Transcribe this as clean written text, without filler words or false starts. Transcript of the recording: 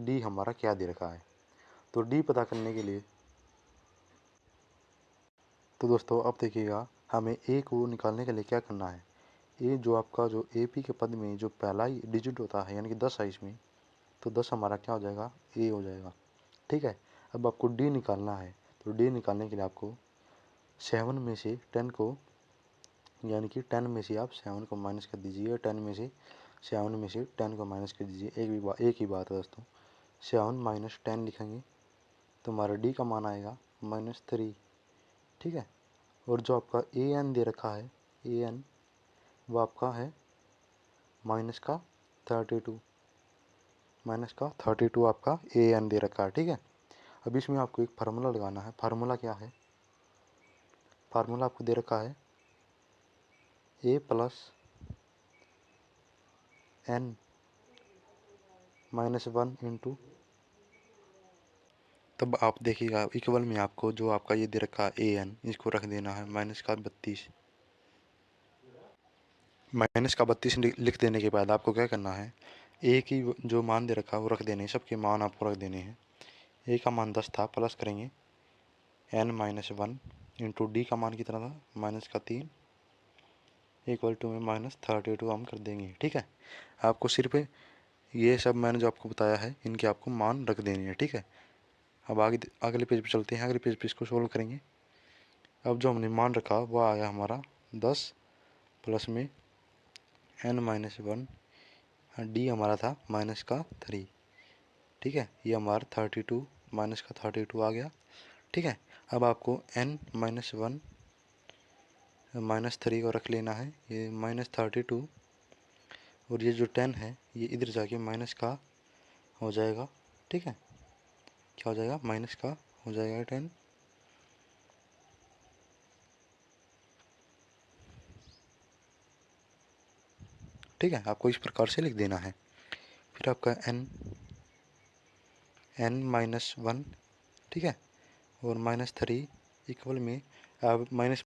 D हमारा क्या दे रखा है। तो डी पता करने के लिए तो दोस्तों अब देखिएगा, हमें ए को निकालने के लिए क्या करना है। ए जो आपका जो ए पी के पद में जो पहला ही डिजिट होता है यानी कि 10 है इसमें, तो 10 हमारा क्या हो जाएगा, ए हो जाएगा। ठीक है। अब आपको डी निकालना है, तो डी निकालने के लिए आपको 7 में से 10 को, यानी कि 10 में से आप 7 को माइनस कर दीजिए, 10 में से 7 में से 10 को माइनस कर दीजिए। एक ही बात है दोस्तों, 7 माइनस 10 लिखेंगे तो हमारा डी का मान आएगा -3। ठीक है। और जो आपका ए एन दे रखा है, ए एन वो आपका है -32, -32 आपका ए एन दे रखा है। ठीक है। अब इसमें आपको एक फार्मूला लगाना है। फार्मूला क्या है, फार्मूला आपको दे रखा है ए प्लस एन -1 इंटू, तब आप देखिएगा इक्वल में आपको जो आपका ये दे रखा है ए एन, इसको रख देना है -32। -32 लिख देने के बाद आपको क्या करना है, ए की जो मान दे रखा है वो रख देने हैं, सबके मान आपको रख देने हैं। ए का मान 10 था, प्लस करेंगे n-1 इंटू डी का मान कितना था, -3 इक्वल टू में -32 हम कर देंगे। ठीक है। आपको सिर्फ ये सब मैंने जो आपको बताया है इनके आपको मान रख देने हैं। ठीक है। अब आगे अगले पेज पे चलते हैं। अगले पेज पे इसको सोल्व करेंगे। अब जो हमने मान रखा वो आया हमारा 10 प्लस में n-1, डी हमारा था -3। ठीक है। ये हमारा 32 -32 आ गया। ठीक है। अब आपको n-1 -3 को रख लेना है, ये -32, और ये जो 10 है ये इधर जाके माइनस का हो जाएगा। ठीक है। क्या हो जाएगा, माइनस का हो जाएगा 10। ठीक है। आपको इस प्रकार से लिख देना है। फिर आपका n-1, ठीक है, और -3 इक्वल में आप माइनस